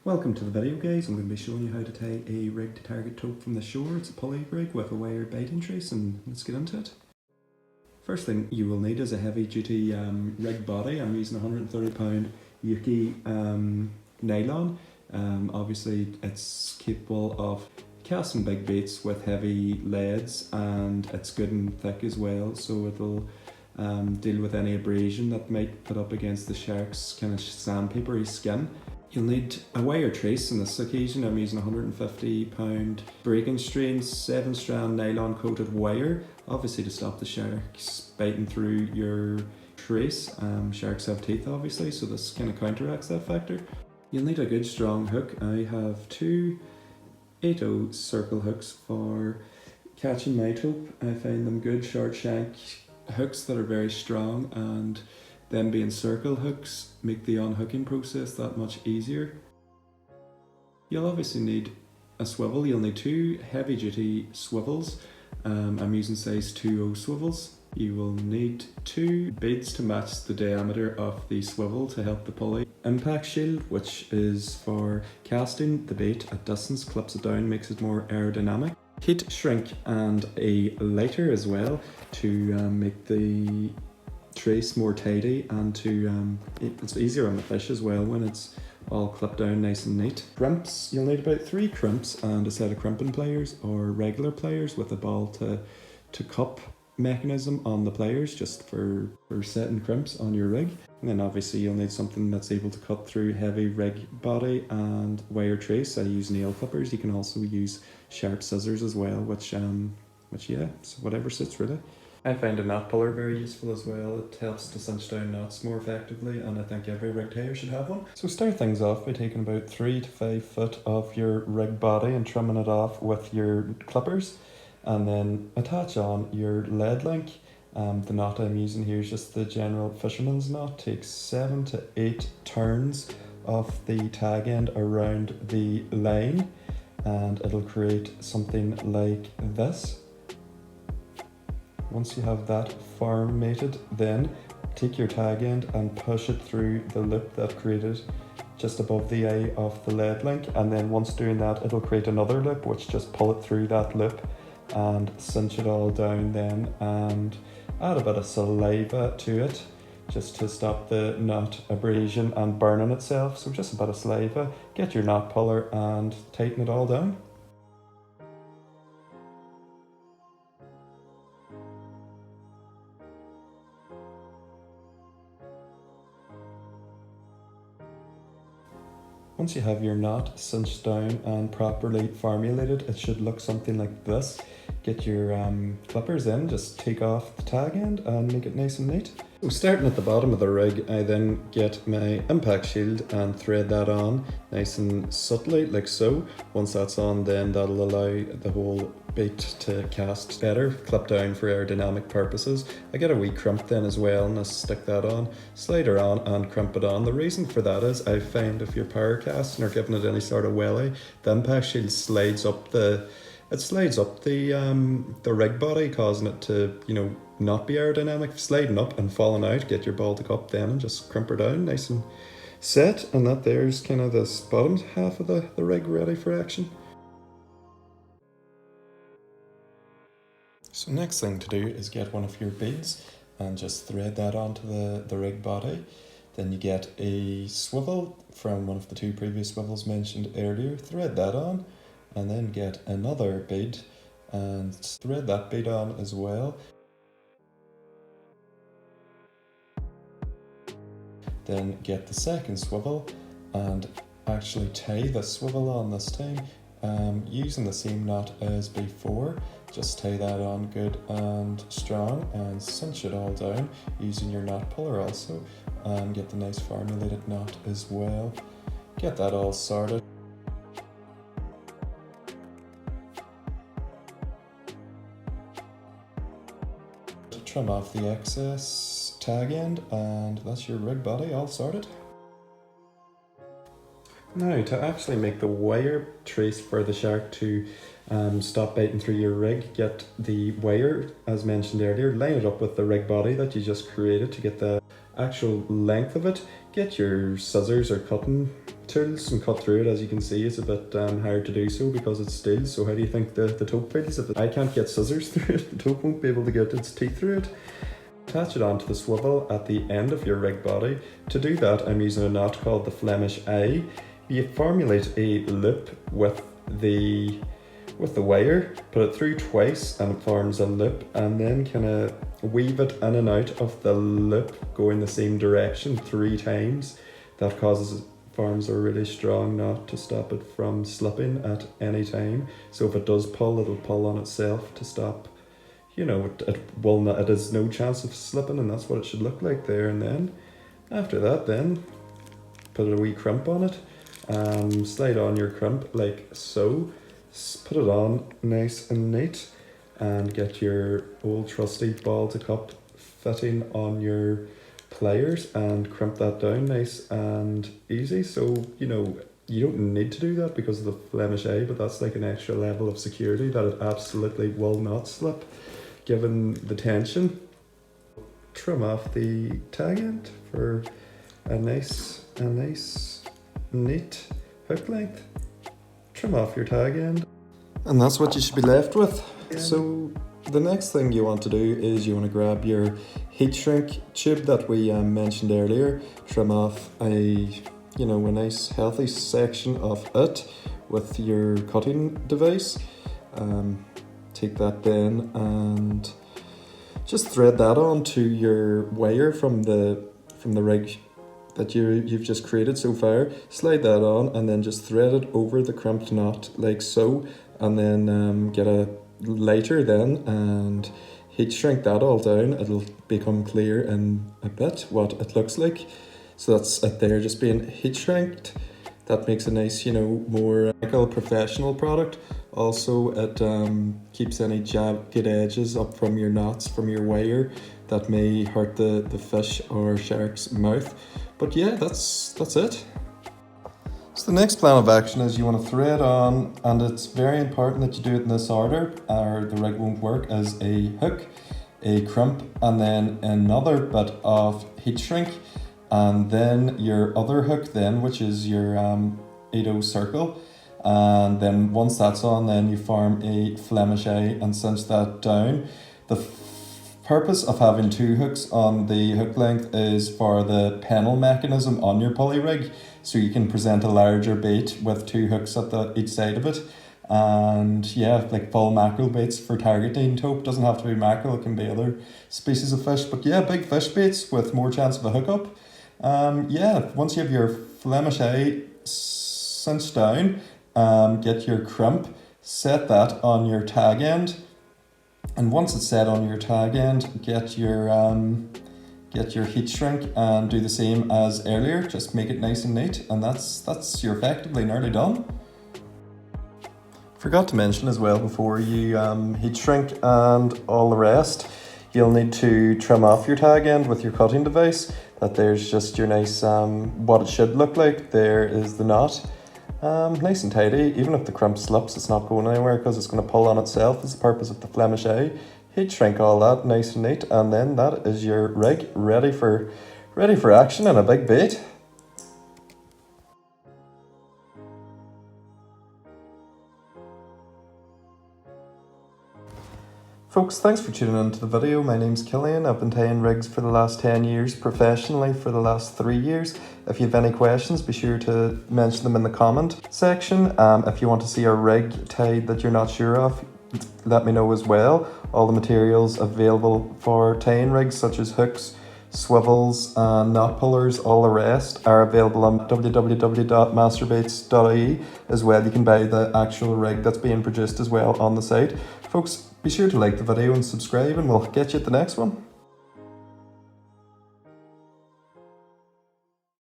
Welcome to the video guys. I'm going to be showing you how to tie a rig to target tope from the shore. It's a pulley rig with a wire baiting trace, and let's get into it. First thing you will need is a heavy duty rig body. I'm using 130 Yuki nylon. Obviously it's capable of casting big baits with heavy leads, and it's good and thick as well, so it'll deal with any abrasion that might put up against the shark's kind of sandpapery skin. You'll need a wire trace. On this occasion I'm using 150 breaking strain 7-strand nylon coated wire, obviously to stop the sharks biting through your trace. Sharks have teeth obviously, so this kind of counteracts that factor. You'll need a good strong hook. I have two 8/0 circle hooks for catching my tope. I find them good short shank hooks that are very strong, and them being circle hooks make the unhooking process that much easier. You'll obviously need a swivel. You'll need two heavy duty swivels. I'm using size 2/0 swivels. You will need two beads to match the diameter of the swivel to help the pulley. Impact shield, which is for casting the bait at distance, clips it down, makes it more aerodynamic. Heat shrink and a lighter as well to make the trace more tidy, and to it's easier on the fish as well when it's all clipped down nice and neat. Crimps, you'll need about 3 crimps and a set of crimping pliers or regular pliers with a ball to cup mechanism on the pliers, just for setting crimps on your rig. And then obviously you'll need something that's able to cut through heavy rig body and wire trace. I use nail clippers. You can also use sharp scissors as well, which yeah, so whatever suits really. I find a knot puller very useful as well. It helps to cinch down knots more effectively, and I think every rig tyer should have one. So start things off by taking about 3 to 5 foot of your rig body and trimming it off with your clippers, and then attach on your lead link. The knot I'm using here is just the general fisherman's knot. Takes 7 to 8 turns of the tag end around the line, and it'll create something like this. Once you have that formatted, then take your tag end and push it through the loop that created just above the eye of the lead link, and then once doing that it'll create another loop, which just pull it through that loop and cinch it all down then, and add a bit of saliva to it just to stop the knot abrasion and burning itself. So just a bit of saliva, get your knot puller and tighten it all down. Once you have your knot cinched down and properly formulated, it should look something like this. Get your clippers in, just take off the tag end and make it nice and neat. So starting at the bottom of the rig, I then get my impact shield and thread that on nice and subtly, like so. Once that's on, then that'll allow the whole bait to cast better, clip down for aerodynamic purposes. I get a wee crimp then as well, and I stick that on, slide her on and crimp it on. The reason for that is I find if you're power casting or giving it any sort of welly, the impact shield slides up the rig body, causing it to, not be aerodynamic, sliding up and falling out. Get your Baltic up then and just crimp her down nice and set, and that there's kind of this bottom half of the rig ready for action. So next thing to do is get one of your beads and just thread that onto the rig body. Then you get a swivel from one of the 2 previous swivels mentioned earlier, thread that on, and then get another bead and thread that bead on as well. Then get the second swivel and actually tie the swivel on this time, using the same knot as before. Just tie that on good and strong and cinch it all down using your knot puller also, and get the nice formulated knot as well. Get that all sorted. Trim off the excess tag end, and that's your rig body all sorted. Now, to actually make the wire trace for the shark to stop biting through your rig, get the wire, as mentioned earlier, line it up with the rig body that you just created to get the actual length of it. Get your scissors or cutting tools and cut through it. As you can see, it's a bit hard to do so because it's steel. So how do you think the tope feels? If I can't get scissors through it, the tope won't be able to get its teeth through it. Attach it onto the swivel at the end of your rig body. To do that, I'm using a knot called the Flemish eye. You formulate a loop with the wire, put it through twice and it forms a loop, and then kind of weave it in and out of the loop going the same direction 3 times. That forms a really strong knot to stop it from slipping at any time. So if it does pull, it'll pull on itself to stop. You know, it has no chance of slipping, and that's what it should look like there. And then after that, then put a wee crimp on it. Slide on your crimp like so. Put it on nice and neat, and get your old trusty ball to cup fitting on your pliers and crimp that down nice and easy. So, you know, you don't need to do that because of the Flemish eye, but that's like an extra level of security that it absolutely will not slip given the tension. Trim off the tag end for a nice neat hook length. Trim off your tag end, and that's what you should be left with. So the next thing you want to do is you want to grab your heat shrink tube that we mentioned earlier. Trim off a nice healthy section of it with your cutting device. Take that then and just thread that onto your wire from the rig that you've just created so far. Slide that on and then just thread it over the crimped knot like so, and then get a lighter then and heat shrink that all down. It'll become clear in a bit what it looks like. So that's it there, just being heat shrinked. That makes a nice, more professional product. Also, it keeps any jagged edges up from your knots, from your wire, that may hurt the fish or shark's mouth. But yeah, that's it. So the next plan of action is you want to thread on, and it's very important that you do it in this order or the rig won't work, is a hook, a crimp, and then another bit of heat shrink, and then your other hook then, which is your 8/0 circle. And then once that's on, then you form a Flemish eye and cinch that down. The purpose of having 2 hooks on the hook length is for the pennel mechanism on your pulley rig, so you can present a larger bait with 2 hooks at each side of it. And yeah, like full mackerel baits for targeting tope. Doesn't have to be mackerel, it can be other species of fish, but yeah, big fish baits with more chance of a hookup. Once you have your Flemish eye cinched down, get your crimp, set that on your tag end, and once it's set on your tag end, get your heat shrink and do the same as earlier. Just make it nice and neat, and you're effectively nearly done. Forgot to mention as well, before you heat shrink and all the rest, you'll need to trim off your tag end with your cutting device. That there's just your nice what it should look like. There is the knot. Nice and tidy. Even if the crimp slips, it's not going anywhere because it's going to pull on itself. Is the purpose of the Flemish eye. Heat shrink all that nice and neat, and then that is your rig ready for action and a big bait. Folks, thanks for tuning in to the video. My name's Killian. I've been tying rigs for the last 10 years, professionally for the last 3 years. If you have any questions, be sure to mention them in the comment section. If you want to see a rig tied that you're not sure of, let me know as well. All the materials available for tying rigs, such as hooks, swivels, and knot pullers, all the rest, are available on www.masterbaits.ie as well. You can buy the actual rig that's being produced as well on the site. Folks, be sure to like the video and subscribe, and we'll catch you at the next one.